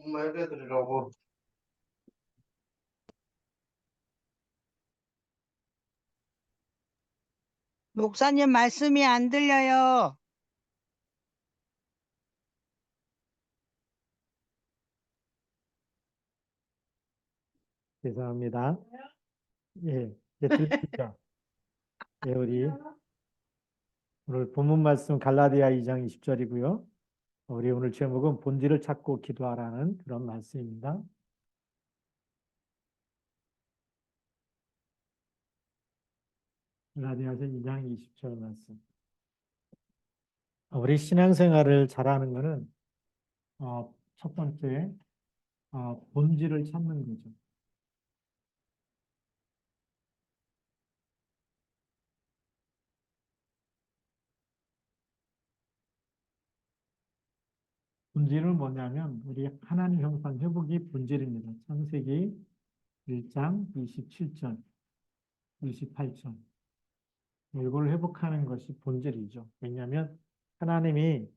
엄마 해드리라고. 목사님 말씀이 안 들려요. 죄송합니다. 예, 이제 들리죠? 예, 우리 오늘 본문 말씀 갈라디아 2장 20절이고요. 우리 오늘 제목은 본질을 찾고 기도하라는 그런 말씀입니다. 갈라디아서 2장 20절 말씀. 우리 신앙생활을 잘하는 것은 첫 번째 본질을 찾는 거죠. 본질은 뭐냐면 우리 하나님 형상 회복이 본질입니다. 창세기 1장 27절, 28절. 이걸 회복하는 것이 본질이죠. 왜냐하면 하나님이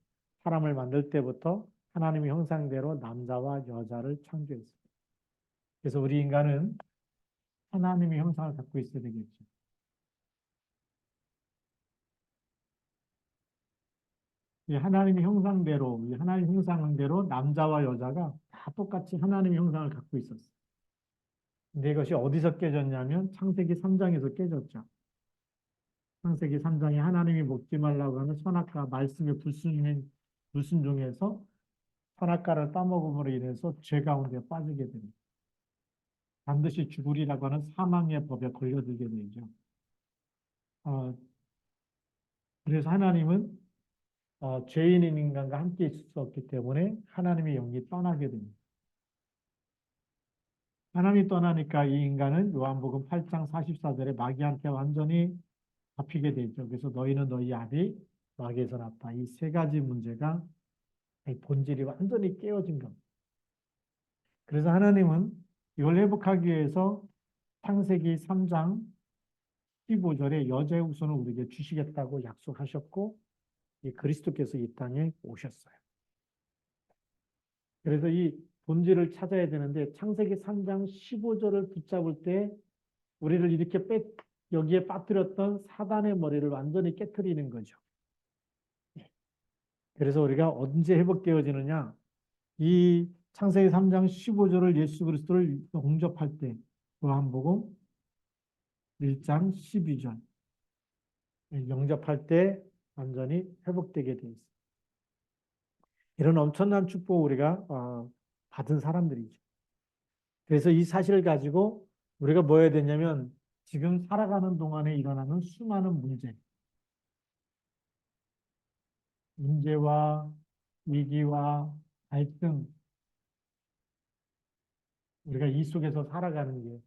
사람을 만들 때부터 하나님의 형상대로 남자와 여자를 창조했습니다. 그래서 우리 인간은 하나님의 형상을 갖고 있어야 되겠죠. 이 하나님의 형상대로, 이 하나님의 형상대로 남자와 여자가 다 똑같이 하나님의 형상을 갖고 있었어요. 근데 이것이 어디서 깨졌냐면 창세기 3장에서 깨졌죠. 창세기 3장에 하나님이 먹지 말라고 하는 선악과 말씀의 불순종에서 선악과를 따먹음으로 인해서 죄 가운데 빠지게 됩니다. 반드시 죽으리라고 하는 사망의 법에 걸려들게 되죠. 그래서 하나님은 죄인인 인간과 함께 있을 수 없기 때문에 하나님의 영이 떠나게 됩니다. 하나님이 떠나니까 이 인간은 요한복음 8장 44절에 마귀한테 완전히 잡히게 되죠. 그래서 너희는 너희 아비 마귀에서 났다. 이 세 가지 문제가 본질이 완전히 깨어진 겁니다. 그래서 하나님은 이걸 회복하기 위해서 창세기 3장 15절에 여자의 후손을 우리에게 주시겠다고 약속하셨고 그리스도께서 이 땅에 오셨어요. 그래서 이 본질을 찾아야 되는데 창세기 3장 15절을 붙잡을 때 우리를 이렇게 여기에 빠뜨렸던 사단의 머리를 완전히 깨트리는 거죠. 그래서 우리가 언제 회복되어지느냐? 이 창세기 3장 15절을 예수 그리스도를 영접할 때 요한복음 1장 12절 영접할 때 완전히 회복되게 되어 있습니다. 이런 엄청난 축복을 우리가 받은 사람들이죠. 그래서 이 사실을 가지고 우리가 뭐 해야 되냐면 지금 살아가는 동안에 일어나는 수많은 문제와 위기와 갈등, 우리가 이 속에서 살아가는 게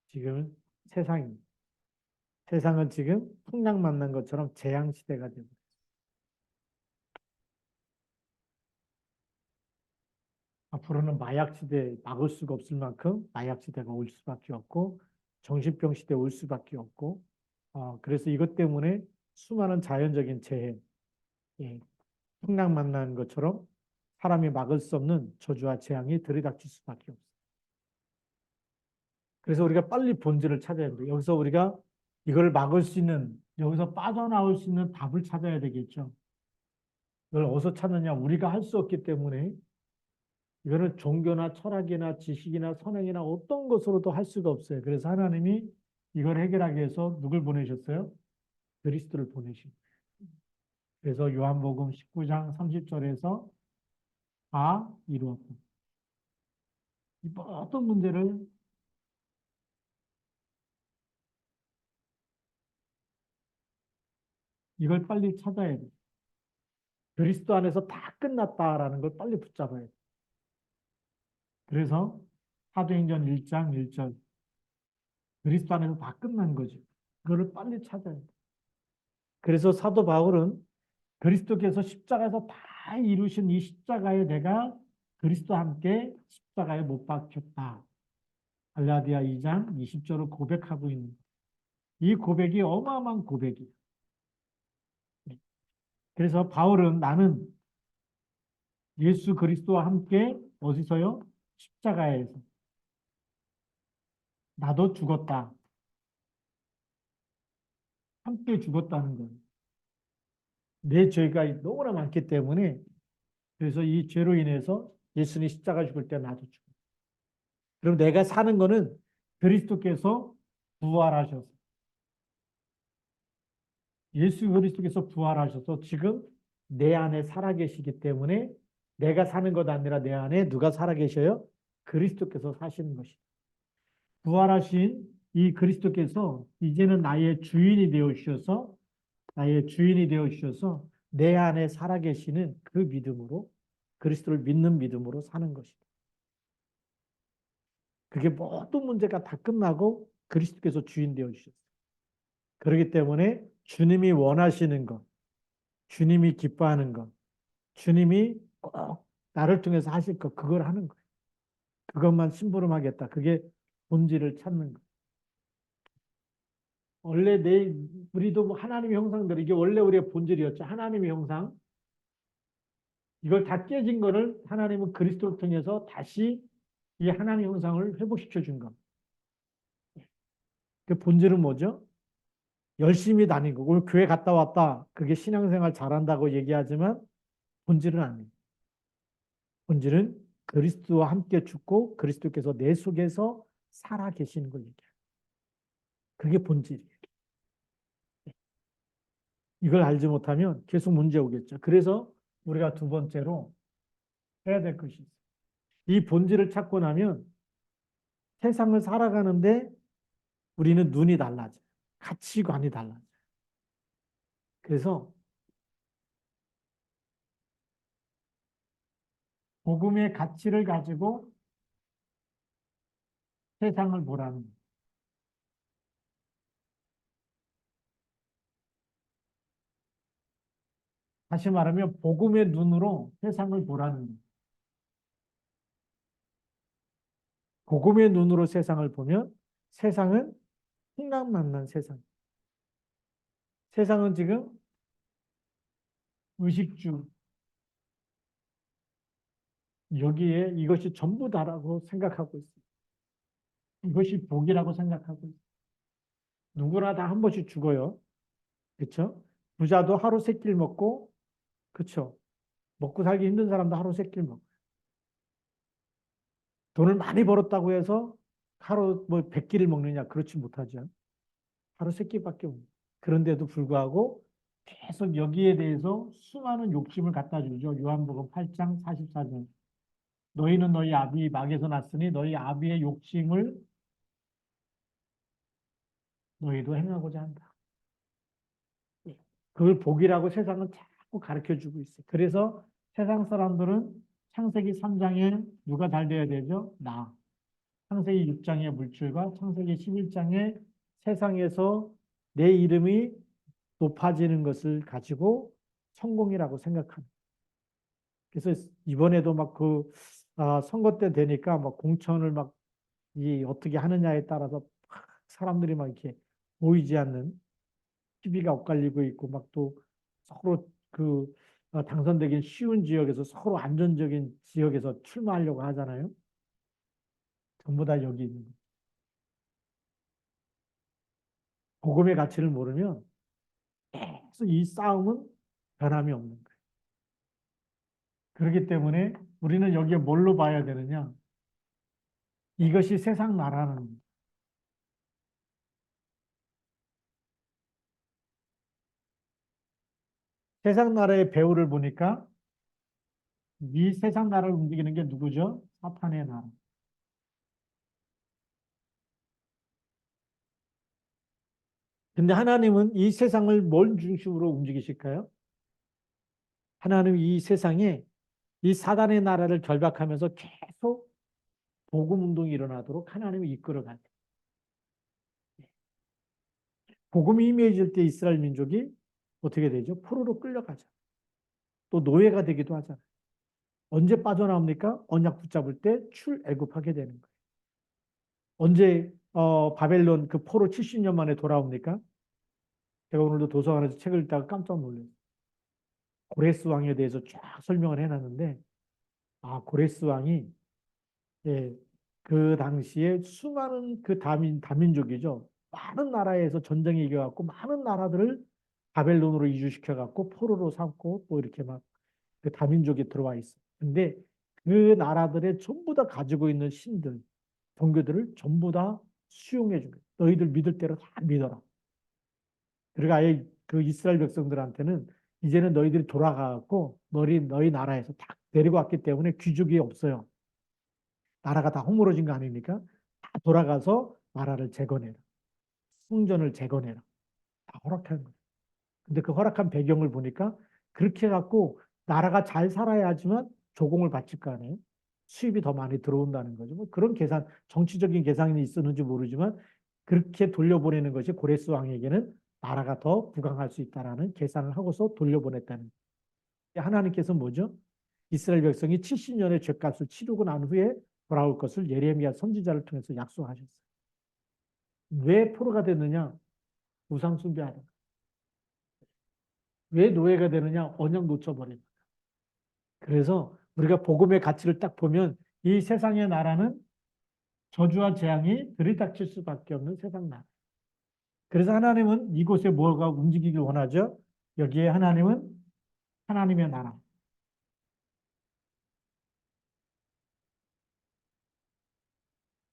지금 세상은 지금 풍랑 만난 것처럼 재앙 시대가 되고 앞으로는 마약 시대 막을 수가 없을 만큼 마약 시대가 올 수밖에 없고 정신병 시대 올 수밖에 없고 그래서 이것 때문에 수많은 자연적인 재해, 풍랑 만난 것처럼 사람이 막을 수 없는 저주와 재앙이 들이닥칠 수밖에 없어요. 그래서 우리가 빨리 본질을 찾아야 돼요. 여기서 우리가 이걸 막을 수 있는, 여기서 빠져나올 수 있는 답을 찾아야 되겠죠. 이걸 어디서 찾느냐? 우리가 할 수 없기 때문에 이거는 종교나 철학이나 지식이나 선행이나 어떤 것으로도 할 수가 없어요. 그래서 하나님이 이걸 해결하기 위해서 누굴 보내셨어요? 그리스도를 보내신 거예요. 그래서 요한복음 19장 30절에서 다 이루었다. 이 모든 문제를 이걸 빨리 찾아야 돼. 그리스도 안에서 다 끝났다라는 걸 빨리 붙잡아야 돼. 그래서 사도행전 1장 1절 그리스도 안에서 다 끝난 거죠. 그거를 빨리 찾아야 돼. 그래서 사도 바울은 그리스도께서 십자가에서 다 이루신 이 십자가에 내가 그리스도와 함께 십자가에 못 박혔다. 갈라디아 2장 20절을 고백하고 있는 이 고백이 어마어마한 고백이에요. 그래서 바울은 나는 예수 그리스도와 함께 어디서요? 십자가에서. 나도 죽었다. 함께 죽었다는 거예요. 내 죄가 너무나 많기 때문에 그래서 이 죄로 인해서 예수님이 십자가 죽을 때 나도 죽어. 그럼 내가 사는 거는 그리스도께서 부활하셔서 예수 그리스도께서 부활하셔서 지금 내 안에 살아계시기 때문에 내가 사는 것 아니라 내 안에 누가 살아계셔요? 그리스도께서 사시는 것이다. 부활하신 이 그리스도께서 이제는 나의 주인이 되어 주셔서 나의 주인이 되어 주셔서 내 안에 살아계시는 그 믿음으로 그리스도를 믿는 믿음으로 사는 것이다. 그게 모든 문제가 다 끝나고 그리스도께서 주인 되어 주셨어요. 그렇기 때문에 주님이 원하시는 것, 주님이 기뻐하는 것, 주님이 꼭 나를 통해서 하실 것, 그걸 하는 거예요. 그것만 심부름하겠다. 그게 본질을 찾는 거예요. 원래 우리도 하나님의 형상대로 이게 원래 우리의 본질이었죠. 하나님의 형상. 이걸 다 깨진 거를 하나님은 그리스도를 통해서 다시 이 하나님의 형상을 회복시켜 준 겁니다. 그 본질은 뭐죠? 열심히 다니고 오늘 교회 갔다 왔다. 그게 신앙생활 잘한다고 얘기하지만 본질은 아니에요. 본질은 그리스도와 함께 죽고 그리스도께서 내 속에서 살아 계시는 걸 얘기해요. 그게 본질이에요. 이걸 알지 못하면 계속 문제 오겠죠. 그래서 우리가 두 번째로 해야 될 것이 있어요. 이 본질을 찾고 나면 세상을 살아가는데 우리는 눈이 달라져요. 가치관이 달라져요. 그래서 복음의 가치를 가지고 세상을 보라는 거예요. 다시 말하면 복음의 눈으로 세상을 보라는 거예요. 복음의 눈으로 세상을 보면 세상은 풍랑만난 세상. 세상은 지금 의식주, 여기에 이것이 전부 다라고 생각하고 있어요. 이것이 복이라고 생각하고 있어요. 누구나 다 한 번씩 죽어요. 그렇죠? 부자도 하루 세 끼를 먹고, 그렇죠? 먹고 살기 힘든 사람도 하루 세 끼를 먹고. 돈을 많이 벌었다고 해서 하루 뭐 100끼를 먹느냐? 그렇지 못하죠. 하루 세 끼밖에 없는. 그런데도 불구하고 계속 여기에 대해서 수많은 욕심을 갖다 주죠. 요한복음 8장 44절. 너희는 너희 아비 막에서 났으니 너희 아비의 욕심을 너희도 행하고자 한다. 그걸 복이라고 세상은 자꾸 가르쳐 주고 있어요. 그래서 세상 사람들은 창세기 3장에 누가 잘 돼야 되죠? 나. 창세기 6장의 물질과 창세기 11장의 세상에서 내 이름이 높아지는 것을 가지고 성공이라고 생각합니다. 그래서 이번에도 막 선거 때 되니까 막 공천을 막 어떻게 하느냐에 따라서 사람들이 막 이렇게 보이지 않는 시비가 엇갈리고 있고 막 또 서로 당선되기 쉬운 지역에서 서로 안전적인 지역에서 출마하려고 하잖아요. 전부 다 여기 있는 거예요. 복음의 가치를 모르면 계속 이 싸움은 변함이 없는 거예요. 그렇기 때문에 우리는 여기에 뭘로 봐야 되느냐? 이것이 세상 나라는 세상 나라의 배후를 보니까 이 세상 나라를 움직이는 게 누구죠? 사탄의 나라. 근데 하나님은 이 세상을 뭘 중심으로 움직이실까요? 하나님은 이 세상에 이 사단의 나라를 결박하면서 계속 복음 운동이 일어나도록 하나님이 이끌어가요. 복음이 임해질 때 이스라엘 민족이 어떻게 되죠? 포로로 끌려가죠. 또 노예가 되기도 하잖아요. 언제 빠져나옵니까? 언약 붙잡을 때 출애굽하게 되는 거예요. 언제 바벨론 그 포로 70년 만에 돌아옵니까? 제가 오늘도 도서관에서 책을 읽다가 깜짝 놀랐어요. 고레스 왕에 대해서 쫙 설명을 해놨는데 고레스 왕이, 예, 그 당시에 수많은 그 다민족이죠. 많은 나라에서 전쟁에 이겨갖고 많은 나라들을 바벨론으로 이주시켜갖고 포로로 삼고 또 이렇게 막 그 다민족이 들어와 있어. 근데 그 나라들의 전부 다 가지고 있는 신들, 종교들을 전부 다 수용해 준 거예요. 너희들 믿을 대로 다 믿어라. 그러니까 아예 그 이스라엘 백성들한테는 이제는 너희들이 돌아가고 너희 나라에서 다 데리고 왔기 때문에 귀족이 없어요. 나라가 다 허물어진 거 아닙니까? 다 돌아가서 나라를 재건해라. 성전을 재건해라. 다 허락한 거예요. 근데 그 허락한 배경을 보니까 그렇게 해갖고 나라가 잘 살아야 하지만 조공을 바칠 거 아니에요? 수입이 더 많이 들어온다는 거죠. 뭐 그런 계산, 정치적인 계산이 있었는지 모르지만 그렇게 돌려보내는 것이 고레스 왕에게는 나라가 더 부강할 수 있다라는 계산을 하고서 돌려보냈다는 거예요. 하나님께서 뭐죠? 이스라엘 백성이 70년의 죄값을 치르고 난 후에 돌아올 것을 예레미야 선지자를 통해서 약속하셨어요. 왜 포로가 됐느냐? 우상 숭배하다. 왜 노예가 되느냐? 언약 놓쳐버린. 그래서 우리가 복음의 가치를 딱 보면 이 세상의 나라는 저주와 재앙이 들이닥칠 수밖에 없는 세상 나라. 그래서 하나님은 이곳에 뭐가 움직이길 원하죠? 여기에 하나님은 하나님의 나라.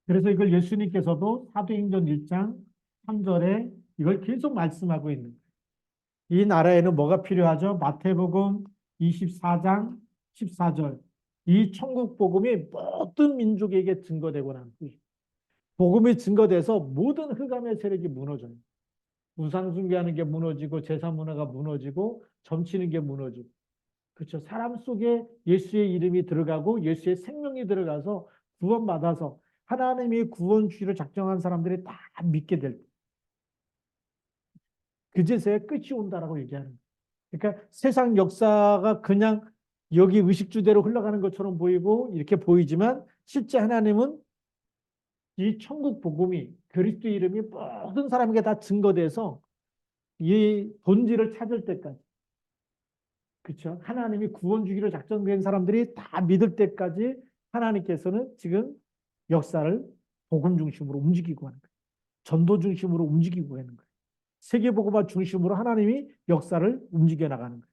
그래서 이걸 예수님께서도 사도행전 1장 3절에 이걸 계속 말씀하고 있는 거예요. 이 나라에는 뭐가 필요하죠? 마태복음 24장 14절. 이 천국 복음이 모든 민족에게 증거되고 난 후에 복음이 증거돼서 모든 흑암의 세력이 무너져요. 우상 숭배하는 게 무너지고 제사 문화가 무너지고 점치는 게 무너지고 그렇죠. 사람 속에 예수의 이름이 들어가고 예수의 생명이 들어가서 구원받아서 하나님이 구원주의를 작정한 사람들이 다 믿게 될 때. 그제서야 끝이 온다라고 얘기하는 거예요. 그러니까 세상 역사가 그냥 여기 의식주대로 흘러가는 것처럼 보이고 이렇게 보이지만 실제 하나님은 이 천국 복음이 그리스도 이름이 모든 사람에게 다 증거돼서 이 본질을 찾을 때까지 그렇죠. 하나님이 구원 주기로 작정된 사람들이 다 믿을 때까지 하나님께서는 지금 역사를 복음 중심으로 움직이고 하는 거예요. 전도 중심으로 움직이고 하는 거예요. 세계복음화 중심으로 하나님이 역사를 움직여 나가는 거예요.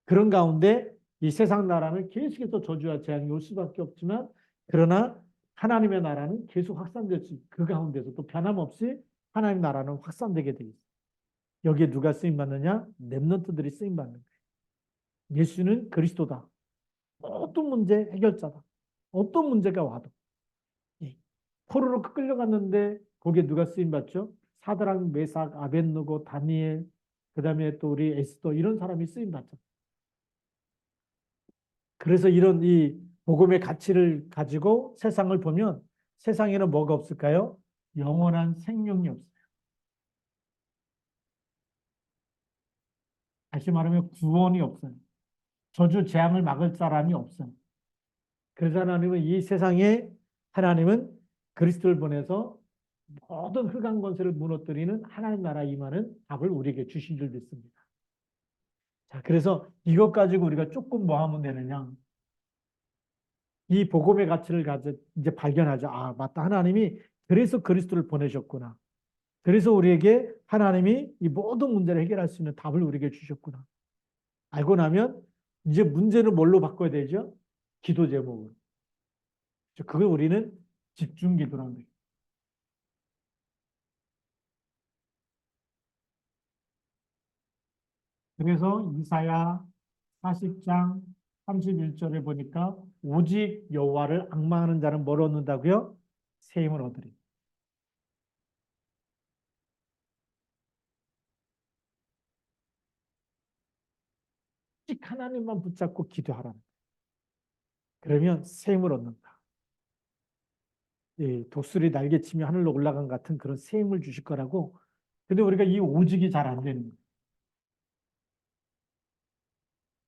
그런 가운데 이 세상 나라는 계속해서 저주와 재앙이 올 수밖에 없지만 그러나 하나님의 나라는 계속 확산될 수 있고 그 가운데서 또 변함없이 하나님 나라는 확산되게 돼 있어요. 여기에 누가 쓰임받느냐? 렘넌트들이 쓰임받는 거예요. 예수는 그리스도다. 어떤 문제 해결자다. 어떤 문제가 와도. 포로로 끌려갔는데 거기에 누가 쓰임받죠? 사드락, 메삭, 아벳느고, 다니엘, 그 다음에 또 우리 에스더 이런 사람이 쓰임받죠. 그래서 이런 이 복음의 가치를 가지고 세상을 보면 세상에는 뭐가 없을까요? 영원한 생명이 없어요. 다시 말하면 구원이 없어요. 저주 재앙을 막을 사람이 없어요. 그래서 하나님은 이 세상에 하나님은 그리스도를 보내서 모든 흑암 권세를 무너뜨리는 하나님 나라 임하는 답을 우리에게 주신 줄 믿습니다. 자, 그래서 이것 가지고 우리가 조금 뭐 하면 되느냐? 이 복음의 가치를 가져 이제 발견하죠. 아, 맞다. 하나님이 그래서 그리스도를 보내셨구나. 그래서 우리에게 하나님이 이 모든 문제를 해결할 수 있는 답을 우리에게 주셨구나. 알고 나면 이제 문제는 뭘로 바꿔야 되죠? 기도 제목으로. 그걸 우리는 집중 기도라는 거예요. 그래서 이사야 40장 31절에 보니까 오직 여호와를 앙망하는 자는 뭘 얻는다고요? 새 힘을 얻으리. 오직 하나님만 붙잡고 기도하라. 그러면 새 힘을 얻는다. 예, 독수리 날개치며 하늘로 올라간 같은 그런 새 힘을 주실 거라고. 근데 우리가 이 오직이 잘 안 되는 거예요.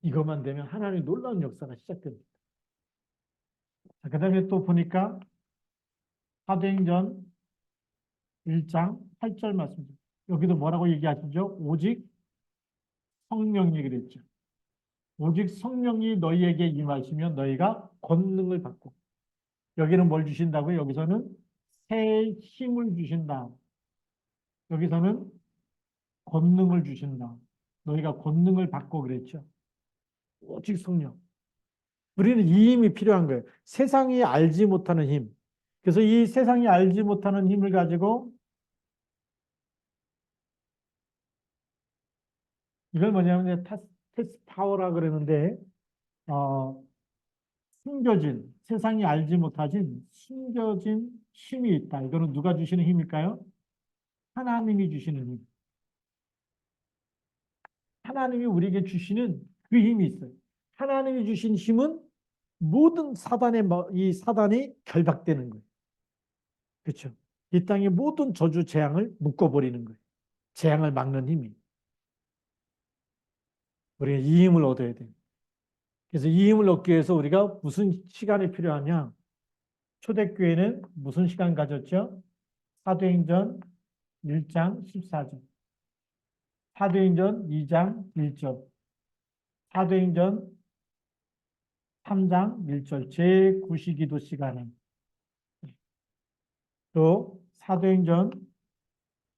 이것만 되면 하나님의 놀라운 역사가 시작됩니다. 그 다음에 또 보니까 사도행전 1장 8절 말씀입니다. 여기도 뭐라고 얘기하시죠? 오직 성령이 그랬죠. 오직 성령이 너희에게 임하시면 너희가 권능을 받고. 여기는 뭘 주신다고요? 여기서는 새 힘을 주신다. 여기서는 권능을 주신다. 너희가 권능을 받고 그랬죠. 오직 성령. 우리는 이 힘이 필요한 거예요. 세상이 알지 못하는 힘. 그래서 이 세상이 알지 못하는 힘을 가지고 이걸 뭐냐면 테스트 파워라 그러는데 어, 숨겨진 세상이 알지 못하진 숨겨진 힘이 있다. 이거는 누가 주시는 힘일까요? 하나님이 주시는 힘. 하나님이 우리에게 주시는 그 힘이 있어요. 하나님이 주신 힘은 모든 이 사단이 결박되는 거예요. 그렇죠? 이 땅의 모든 저주 재앙을 묶어버리는 거예요. 재앙을 막는 힘이. 우리가 이 힘을 얻어야 돼요. 그래서 이 힘을 얻기 위해서 우리가 무슨 시간이 필요하냐? 초대교회는 무슨 시간 가졌죠? 사도행전 1장 14절, 사도행전 2장 1절, 사도행전 3장 1절, 제9시기도 시간에 또 사도행전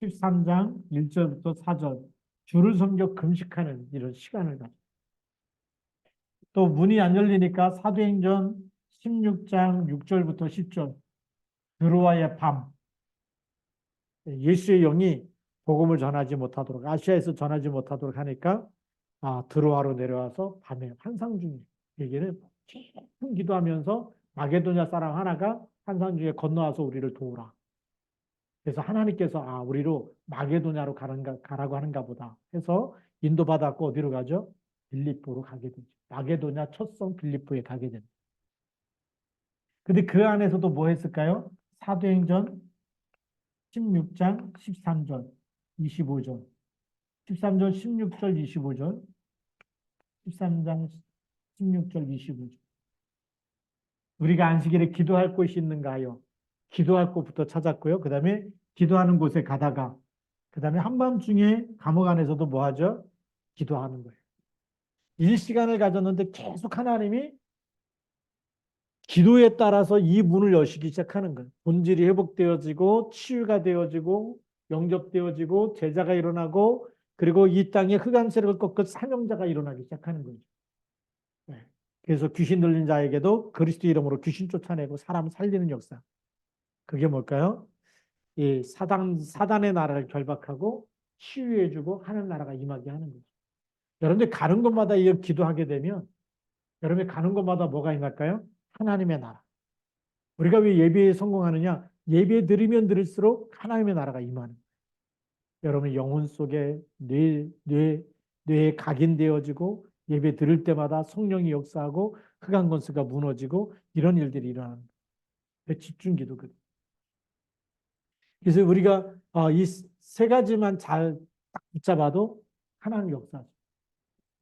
13장 1절부터 4절 주를 섬겨 금식하는 이런 시간을 가져. 또 문이 안 열리니까 사도행전 16장 6절부터 10절 드로아의 밤 예수의 영이 복음을 전하지 못하도록 아시아에서 전하지 못하도록 하니까 드로아로 내려와서 밤에 환상 중에 얘기는 깊은 기도하면서 마게도냐 사람 하나가 환상 중에 건너와서 우리를 도우라. 그래서 하나님께서 우리로 마게도냐로 가라고 하는가 보다 해서 인도받았고 어디로 가죠? 빌립보로 가게 되죠. 마게도냐 첫성 빌립보에 가게 됩니다. 근데 그 안에서도 뭐 했을까요? 사도행전 16장 13절, 25절, 13절, 16절, 25절, 13장 16절, 25절. 우리가 안식일에 기도할 곳이 있는가요? 기도할 곳부터 찾았고요. 그 다음에 기도하는 곳에 가다가 그 다음에 한밤중에 감옥 안에서도 뭐 하죠? 기도하는 거예요. 일시간을 가졌는데 계속 하나님이 기도에 따라서 이 문을 여시기 시작하는 거예요. 본질이 회복되어지고 치유가 되어지고 영접되어지고 제자가 일어나고 그리고 이 땅에 흑암 세력을 꺾을 사명자가 일어나기 시작하는 거죠. 네. 그래서 귀신 들린 자에게도 그리스도 이름으로 귀신 쫓아내고 사람 살리는 역사. 그게 뭘까요? 이 사단의 나라를 결박하고 치유해주고 하는 나라가 임하게 하는 거죠. 여러분들 가는 곳마다 이 기도하게 되면 여러분이 가는 곳마다 뭐가 임할까요? 하나님의 나라. 우리가 왜 예배에 성공하느냐? 예배 드리면 드릴수록 하나님의 나라가 임하는. 여러분의 영혼 속에 뇌에 각인되어지고 예배 드릴 때마다 성령이 역사하고 흑암 권세가 무너지고 이런 일들이 일어나는 거예요. 집중 기도거든요. 그래서 우리가 이 세 가지만 잘 붙잡아도 하나님 역사죠.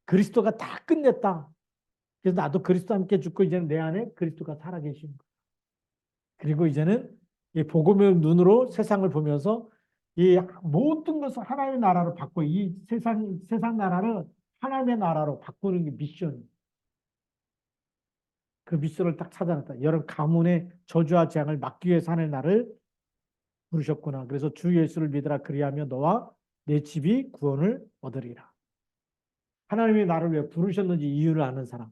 그리스도가 다 끝냈다. 그래서 나도 그리스도 함께 죽고 이제는 내 안에 그리스도가 살아계시는 거예요. 그리고 이제는 이 복음의 눈으로 세상을 보면서 이 모든 것을 하나님의 나라로 바꿔 이 세상 나라를 하나님의 나라로 바꾸는 게 미션이에요. 그 미션을 딱 찾아냈다. 여러분 가문의 저주와 재앙을 막기 위해서 하는 나를 부르셨구나. 그래서 주 예수를 믿으라 그리하면 너와 내 집이 구원을 얻으리라. 하나님이 나를 왜 부르셨는지 이유를 아는 사람.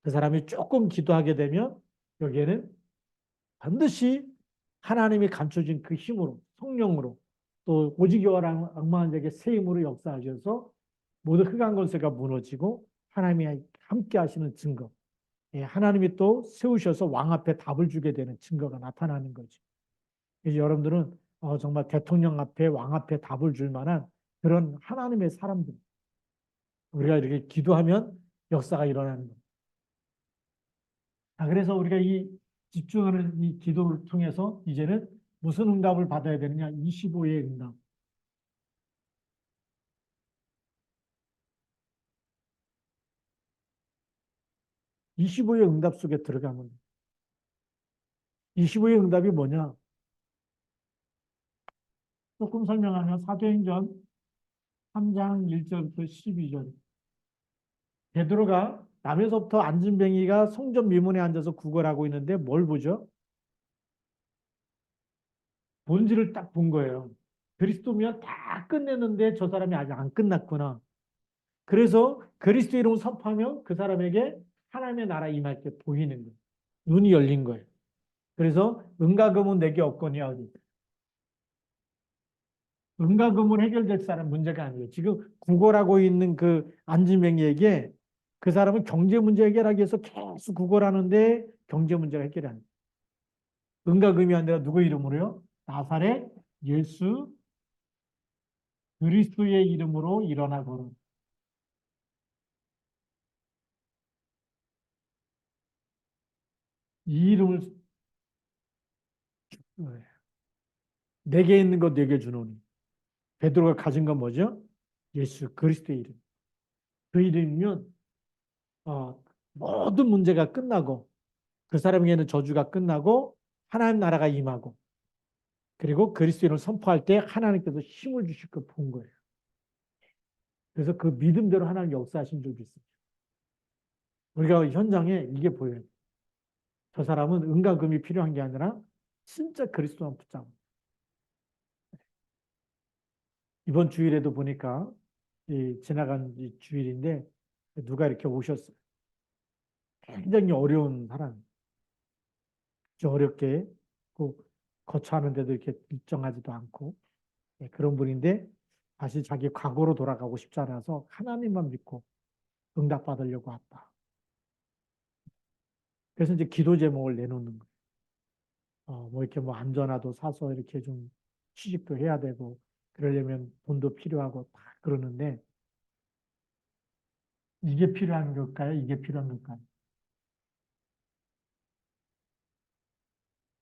그 사람이 조금 기도하게 되면 여기에는 반드시 하나님이 감춰진 그 힘으로 성령으로 또 오직 여호와라 악마한 자에게 새 힘으로 역사하셔서 모든 흑암 권세가 무너지고 하나님이 함께 하시는 증거. 하나님이 또 세우셔서 왕 앞에 답을 주게 되는 증거가 나타나는 거죠. 그래서 여러분들은 정말 대통령 앞에 왕 앞에 답을 줄 만한 그런 하나님의 사람들. 우리가 이렇게 기도하면 역사가 일어나는 겁니다. 그래서 우리가 이 집중하는 이 기도를 통해서 이제는 무슨 응답을 받아야 되느냐? 25의 응답. 25의 응답 속에 들어가면 25의 응답이 뭐냐? 조금 설명하면 사도행전 3장 1절부터 12절. 베드로가 남에서부터 안진뱅이가 성전 미문에 앉아서 구걸하고 있는데 뭘 보죠? 본질을 딱 본 거예요. 그리스도면 다 끝냈는데 저 사람이 아직 안 끝났구나. 그래서 그리스도 이름을 선포하면 그 사람에게 하나님의 나라 임할 때 보이는 거예요. 눈이 열린 거예요. 그래서 은과 금은 내게 없거니와. 은과 금은 해결될 사람 문제가 아니에요. 지금 구걸하고 있는 그 안진뱅이에게 그 사람은 경제 문제 해결하기 위해서 계속 구걸하는데 경제 문제가 해결이 안 돼요. 은과 금이 아니라 누구 이름으로요? 나사렛 예수 그리스도의 이름으로 일어나 걸어. 이 이름을 내게 있는 것 내게 주노니. 베드로가 가진 건 뭐죠? 예수 그리스도의 이름. 그 이름이면 모든 문제가 끝나고 그 사람에게는 저주가 끝나고 하나님 나라가 임하고 그리고 그리스도인을 선포할 때 하나님께서 힘을 주실 걸 본 거예요. 그래서 그 믿음대로 하나님 역사하신 적이 있어요. 우리가 현장에 이게 보여요. 저 사람은 은과 금이 필요한 게 아니라 진짜 그리스도만 붙잡고. 이번 주일에도 보니까 지나간 주일인데 누가 이렇게 오셨어요. 굉장히 어려운 사람, 어렵게 거처하는데도 이렇게 일정하지도 않고 그런 분인데 다시 자기 과거로 돌아가고 싶지 않아서 하나님만 믿고 응답받으려고 왔다. 그래서 이제 기도 제목을 내놓는 거예요. 뭐 이렇게 뭐 안전화도 사서 이렇게 좀 취직도 해야 되고 그러려면 돈도 필요하고 다 그러는데 이게 필요한 걸까요? 이게 필요한 걸까요?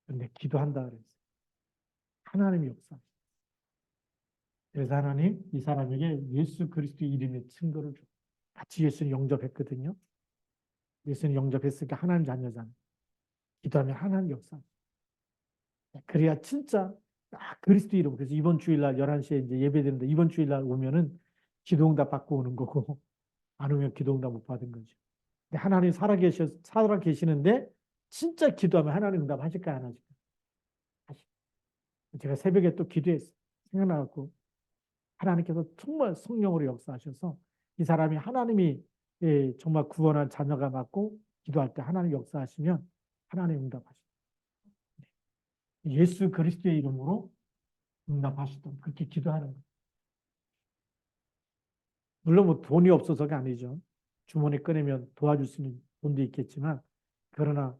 근데 기도한다 그랬어요. 하나님이 역사. 그래서 하나님 이 사람에게 예수 그리스도 이름의 증거를 줘. 같이 예수를 영접했거든요. 예수는 영접했으니까 하나님 자녀잖아요. 기도하면 하나님 역사. 그래야 진짜 그리스도 이름. 그래서 이번 주일날 11시에 이제 예배드는데 이번 주일날 오면은 기도응답 받고 오는 거고 안 오면 기도응답 못 받은 거죠. 근데 하나님 살아 계시는데 진짜 기도하면 하나님 응답 하실까 안 하실까? 하실. 제가 새벽에 또 기도했어요. 생각나갖고 하나님께서 정말 성령으로 역사하셔서 이 사람이 하나님이 정말 구원한 자녀가 맞고 기도할 때 하나님 역사하시면 하나님 응답하시죠. 예수 그리스도의 이름으로 응답하시던 그렇게 기도하는 거예요. 물론 뭐 돈이 없어서가 아니죠. 주머니 꺼내면 도와줄 수 있는 돈도 있겠지만 그러나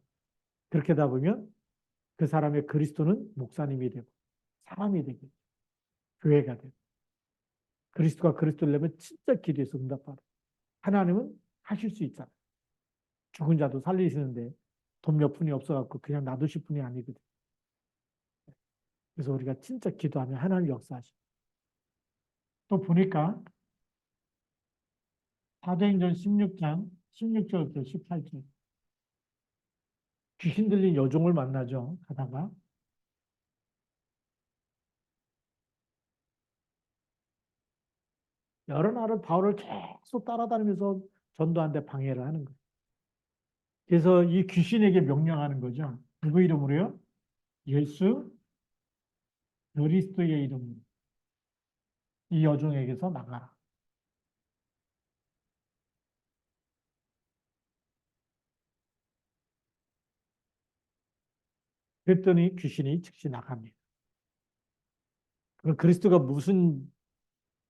그렇게 하다 보면 그 사람의 그리스도는 목사님이 되고 사람이 되고 교회가 되고 그리스도가 그리스도를 내면 진짜 기도해서 응답받아. 하나님은 하실 수 있잖아. 죽은 자도 살리시는데 돈 몇 푼이 없어갖고 그냥 놔두실 분이 아니거든. 그래서 우리가 진짜 기도하면 하나님 역사하시고 또 보니까 사도행전 16장 16절부터 18절 귀신 들린 여종을 만나죠. 가다가 여러 날을 바울을 계속 따라다니면서 전도하는데 방해를 하는 거예요. 그래서 이 귀신에게 명령하는 거죠. 누구 이름으로요? 예수 그리스도의 이름으로 이 여종에게서 나가라. 그랬더니 귀신이 즉시 나갑니다. 그럼 그리스도가 무슨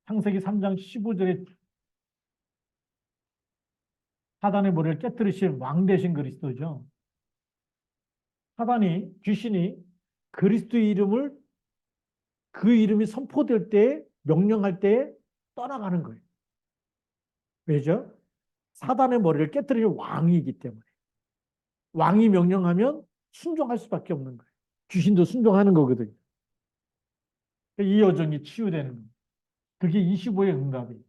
창세기 3장 15절에 사단의 머리를 깨뜨리신 왕 대신 그리스도죠. 사단이 귀신이 그리스도의 이름을 그 이름이 선포될 때 명령할 때 떠나가는 거예요. 왜죠? 사단의 머리를 깨뜨리는 왕이기 때문에. 왕이 명령하면 순종할 수밖에 없는 거예요. 귀신도 순종하는 거거든요. 이 여정이 치유되는 거예요. 그게 25의 응답이에요.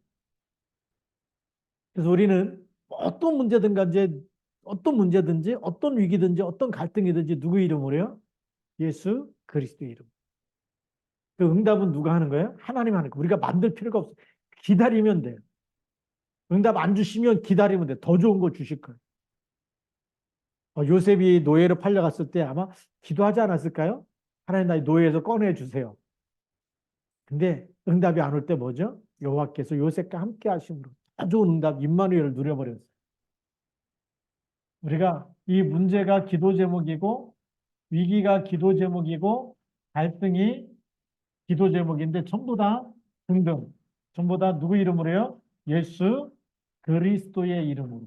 그래서 우리는 어떤 문제든지 어떤 위기든지 어떤 갈등이든지 누구 이름으로요? 예수 그리스도 이름. 그 응답은 누가 하는 거예요? 하나님 하는 거예요. 우리가 만들 필요가 없어요. 기다리면 돼요. 응답 안 주시면 기다리면 돼. 더 좋은 거 주실 거예요. 요셉이 노예로 팔려갔을 때 아마 기도하지 않았을까요? 하나님 나의 노예에서 꺼내 주세요. 근데 응답이 안 올 때 뭐죠? 여호와께서 요셉과 함께 하심으로 아주 좋은 응답 임마누엘을 누려버렸어요. 우리가 이 문제가 기도 제목이고 위기가 기도 제목이고 갈등이 기도 제목인데 전부 다 등등 전부 다 누구 이름으로요? 예수 그리스도의 이름으로.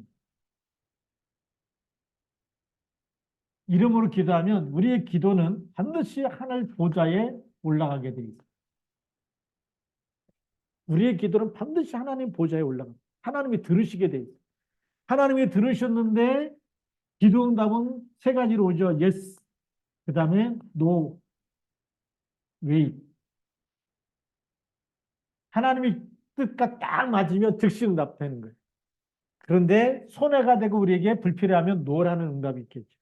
이름으로 기도하면 우리의 기도는 반드시 하늘 보좌에 올라가게 돼 있어요. 우리의 기도는 반드시 하나님 보좌에 올라갑니다. 하나님이 들으시게 돼 있어요. 하나님이 들으셨는데 기도 응답은 세 가지로 오죠. yes, 그 다음에 no, wait. 하나님이 뜻과 딱 맞으면 즉시 응답되는 거예요. 그런데 손해가 되고 우리에게 불필요하면 no라는 응답이 있겠죠.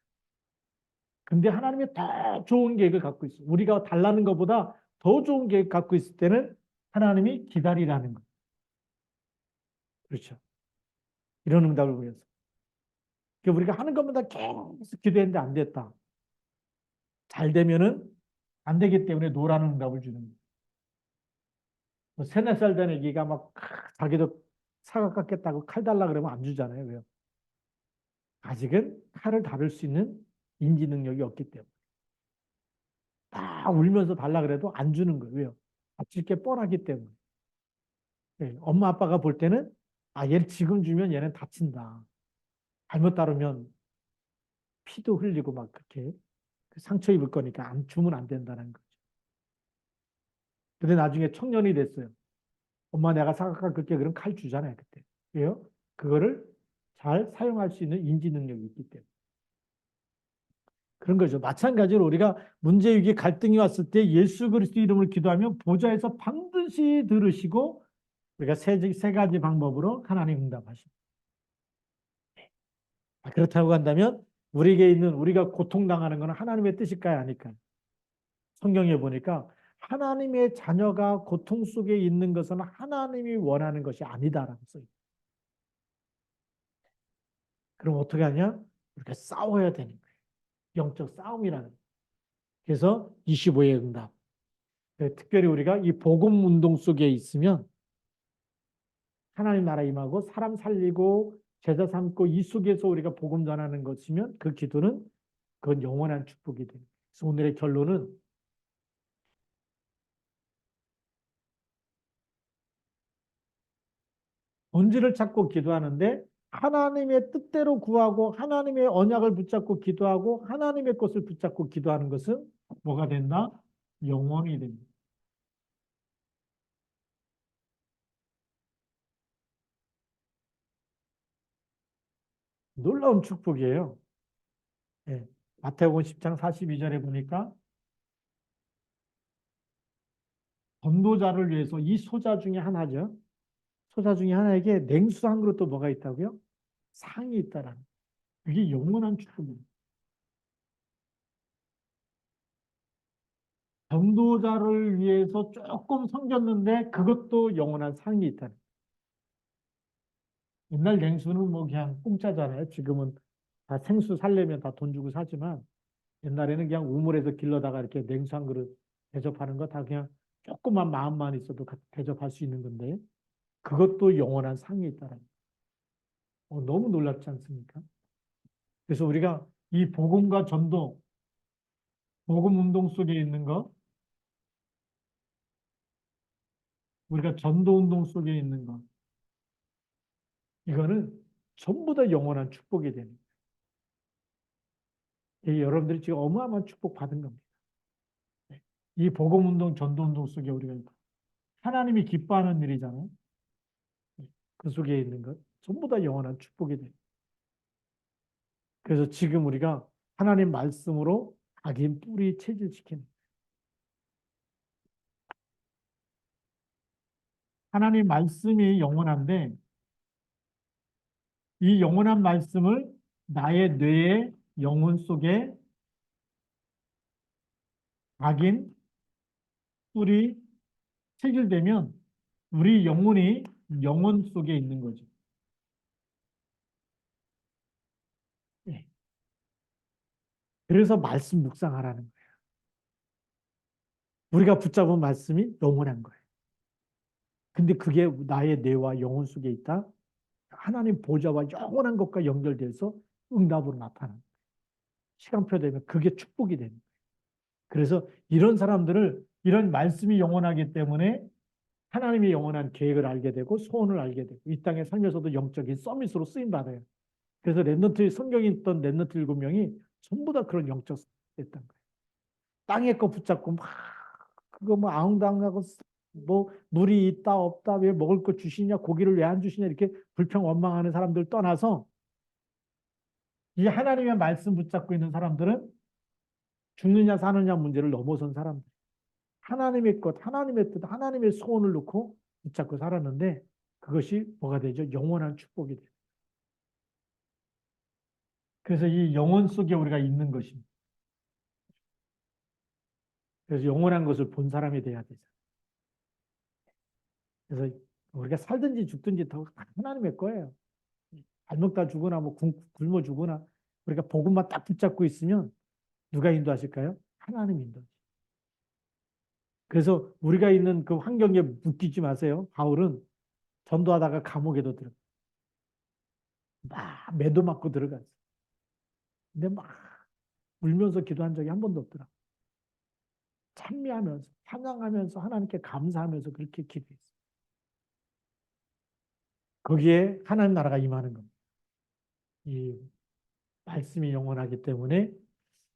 근데 하나님이 더 좋은 계획을 갖고 있어요. 우리가 달라는 것보다 더 좋은 계획 갖고 있을 때는 하나님이 기다리라는 거예요. 그렇죠. 이런 응답을 보여서. 그러니까 우리가 하는 것보다 계속 기도했는데 안 됐다. 잘 되면은 안 되기 때문에 노라는 응답을 주는 거예요. 뭐 세네 살 된 애기가 막 자기도 사과 깎겠다고 칼 달라 그러면 안 주잖아요. 왜요? 아직은 칼을 다룰 수 있는 인지 능력이 없기 때문에. 다 울면서 달라 그래도 안 주는 거예요. 왜요? 다칠 게 뻔하기 때문에. 네, 엄마 아빠가 볼 때는 얘를 지금 주면 얘는 다친다. 잘못 다루면 피도 흘리고 막 그렇게 상처 입을 거니까 안 주면 안 된다는 거죠. 근데 나중에 청년이 됐어요. 엄마 내가 사과 깎을게 그럼 칼 주잖아요. 그때. 왜요? 그거를 잘 사용할 수 있는 인지 능력이 있기 때문에. 그런 거죠. 마찬가지로 우리가 문제, 위기, 갈등이 왔을 때 예수 그리스도 이름을 기도하면 보좌에서 반드시 들으시고 우리가 세 가지 방법으로 하나님 응답하십니다. 그렇다고 한다면 우리에게 있는 우리가 고통당하는 것은 하나님의 뜻일까요? 아닐까요? 성경에 보니까 하나님의 자녀가 고통 속에 있는 것은 하나님이 원하는 것이 아니다라고 써있어요. 그럼 어떻게 하냐? 우리가 싸워야 되는 거예요. 영적 싸움이라는 거예요. 그래서 25의 응답. 특별히 우리가 이 복음 운동 속에 있으면 하나님 나라 임하고 사람 살리고 제자 삼고 이 속에서 우리가 복음 전하는 것이면 그 기도는 그건 영원한 축복이 됩니다. 그래서 오늘의 결론은 본질을 찾고 기도하는데 하나님의 뜻대로 구하고 하나님의 언약을 붙잡고 기도하고 하나님의 것을 붙잡고 기도하는 것은 뭐가 된다? 영원히 됩니다. 놀라운 축복이에요. 예. 마태복음 10장 42절에 보니까 전도자를 위해서 이 소자 중에 하나죠. 소자 중에 하나에게 냉수 한 그릇도 뭐가 있다고요? 상이 있다라는. 그게 영원한 축복입니다. 전도자를 위해서 조금 섬겼는데 그것도 영원한 상이 있다는. 옛날 냉수는 뭐 그냥 공짜잖아요. 지금은 다 생수 살려면 다 돈 주고 사지만 옛날에는 그냥 우물에서 길러다가 이렇게 냉수 한 그릇 대접하는 거 다 그냥 조그만 마음만 있어도 대접할 수 있는 건데 그것도 영원한 상이 있다는. 너무 놀랍지 않습니까? 그래서 우리가 이 복음과 전도, 복음 운동 속에 있는 것, 우리가 전도 운동 속에 있는 것, 이거는 전부 다 영원한 축복이 됩니다. 여러분들이 지금 어마어마한 축복 받은 겁니다. 이 복음 운동, 전도 운동 속에 우리가 하나님이 기뻐하는 일이잖아요. 그 속에 있는 것, 전부 다 영원한 축복이 됩니다. 그래서 지금 우리가 하나님 말씀으로 악인 뿌리 체질시키는 하나님 말씀이 영원한데 이 영원한 말씀을 나의 뇌의 영혼 속에 악인 뿔이 체질되면 우리 영혼이 영혼 속에 있는 거죠. 그래서 말씀 묵상하라는 거예요. 우리가 붙잡은 말씀이 영원한 거예요. 근데 그게 나의 뇌와 영혼 속에 있다. 하나님 보좌와 영원한 것과 연결돼서 응답으로 나타나는 거예요. 시간표 되면 그게 축복이 되는 거예요. 그래서 이런 사람들을 이런 말씀이 영원하기 때문에 하나님의 영원한 계획을 알게 되고 소원을 알게 되고 이 땅에 살면서도 영적인 서밋으로 쓰임 받아요. 그래서 랩넌트 성경에 있던 랩넌트 7명이 전부 다 그런 영적 됐던 거예요. 땅에 거 붙잡고 막 그거 뭐 아웅다웅하고 뭐 물이 있다 없다 왜 먹을 거 주시냐 고기를 왜 안 주시냐 이렇게 불평 원망하는 사람들 떠나서 이 하나님의 말씀 붙잡고 있는 사람들은 죽느냐 사느냐 문제를 넘어선 사람들. 하나님의 것, 하나님의 뜻, 하나님의 소원을 놓고 붙잡고 살았는데 그것이 뭐가 되죠? 영원한 축복이 돼요. 그래서 이 영혼 속에 우리가 있는 것입니다. 그래서 영원한 것을 본 사람이 돼야 되죠. 그래서 우리가 살든지 죽든지 다 하나님의 거예요. 잘 먹다 죽거나 뭐 굶어 죽거나 우리가 복음만 딱 붙잡고 있으면 누가 인도하실까요? 하나님 인도. 그래서 우리가 있는 그 환경에 묶이지 마세요. 바울은 전도하다가 감옥에도 들어가. 막 매도 맞고 들어갔어. 근데 막 울면서 기도한 적이 한 번도 없더라. 찬미하면서 찬양하면서 하나님께 감사하면서 그렇게 기도했어. 거기에 하나님 나라가 임하는 겁니다. 이 말씀이 영원하기 때문에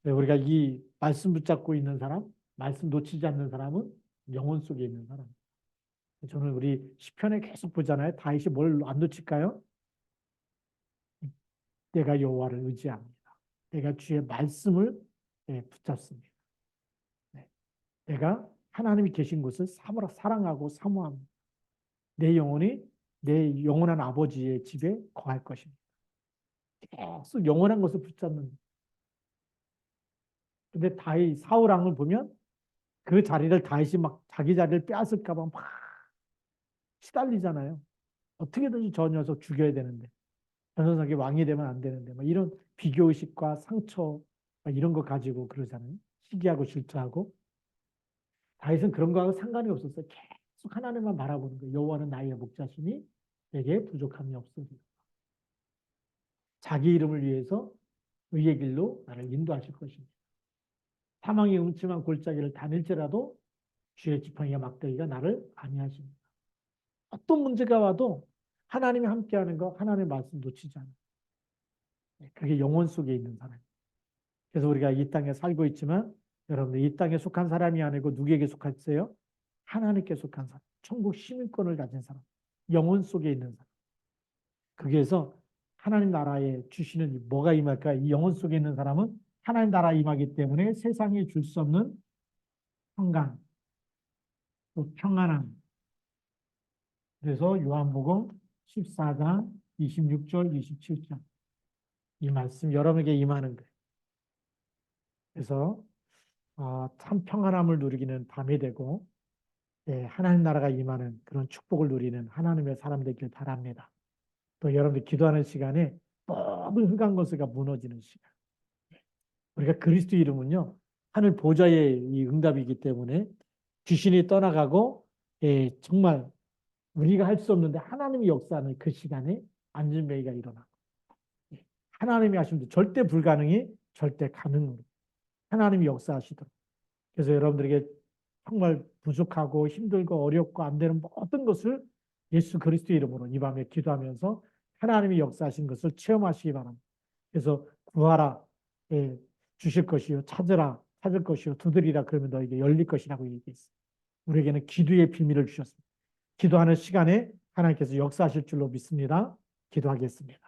우리가 이 말씀 붙잡고 있는 사람, 말씀 놓치지 않는 사람은 영혼 속에 있는 사람. 저는 우리 시편에 계속 보잖아요. 다윗이 뭘 안 놓칠까요? 내가 여호와를 의지합니다. 내가 주의 말씀을 붙잡습니다. 네. 내가 하나님이 계신 곳을 사랑하고 사모합니다. 내 영혼이 내 영원한 아버지의 집에 거할 것입니다. 계속 영원한 것을 붙잡는. 근데 다윗 사울 왕을 보면 그 자리를 다윗이 막 자기 자리를 빼앗을까 봐 막 시달리잖아요. 어떻게든지 저 녀석 죽여야 되는데 저 녀석이 왕이 되면 안 되는데 막 이런 비교의식과 상처 막 이런 거 가지고 그러잖아요. 시기하고 질투하고 다윗은 그런 거하고 상관이 없었어요. 계속 하나님만 바라보는 거예요. 여호와는 나의 목자시니 내게 부족함이 없으리라. 자기 이름을 위해서 의의 길로 나를 인도하실 것입니다. 사망의 음침한 골짜기를 다닐지라도 주의 지팡이와 막대기가 나를 안위하십니다. 어떤 문제가 와도 하나님이 함께하는 거 하나님의 말씀 놓치지 않아요. 그게 영혼 속에 있는 사람. 그래서 우리가 이 땅에 살고 있지만 여러분들 이 땅에 속한 사람이 아니고 누구에게 속했어요? 하나님께 속한 사람. 천국 시민권을 가진 사람. 영혼 속에 있는 사람. 거기에서 하나님 나라에 주시는 뭐가 임할까? 이 영혼 속에 있는 사람은 하나님 나라에 임하기 때문에 세상에 줄 수 없는 평강, 또 평안함. 그래서 요한복음 14장 26절, 27절 이 말씀 여러분에게 임하는 거예요. 그래서 참 평안함을 누리기는 밤이 되고 하나님 나라가 임하는 그런 축복을 누리는 하나님의 사람 되길 바랍니다. 또 여러분들 기도하는 시간에 모든 흑암 권세가 무너지는 시간. 우리가 그리스도 이름은요 하늘 보좌의 이 응답이기 때문에 귀신이 떠나가고 정말 우리가 할 수 없는데 하나님이 역사하는 그 시간에 안전뱅이가 일어나고 하나님이 하시면 절대 불가능이 절대 가능으로 하나님이 역사하시도록. 그래서 여러분들에게 정말 부족하고 힘들고 어렵고 안 되는 모든 것을 예수 그리스도 이름으로 이 밤에 기도하면서 하나님이 역사하신 것을 체험하시기 바랍니다. 그래서 구하라 주실 것이요 찾으라 찾을 것이요 두드리라 그러면 너에게 열릴 것이라고 얘기했어요. 우리에게는 기도의 비밀을 주셨습니다. 기도하는 시간에 하나님께서 역사하실 줄로 믿습니다. 기도하겠습니다.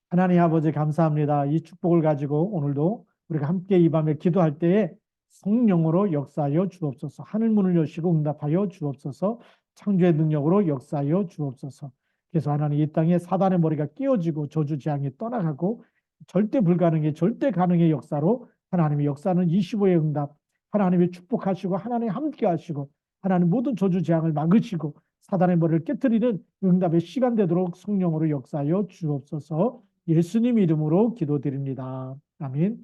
하나님 아버지 감사합니다. 이 축복을 가지고 오늘도 우리가 함께 이 밤에 기도할 때에 성령으로 역사하여 주옵소서. 하늘문을 여시고 응답하여 주옵소서. 창조의 능력으로 역사하여 주옵소서. 그래서 하나님 이 땅에 사단의 머리가 끼어지고 저주 재앙이 떠나가고 절대 불가능의 절대 가능의 역사로 하나님의 역사는 25의 응답 하나님이 축복하시고 하나님이 함께 하시고 하나님 모든 저주 재앙을 막으시고 사단의 머리를 깨뜨리는 응답의 시간 되도록 성령으로 역사하여 주옵소서. 예수님 이름으로 기도드립니다. 아멘.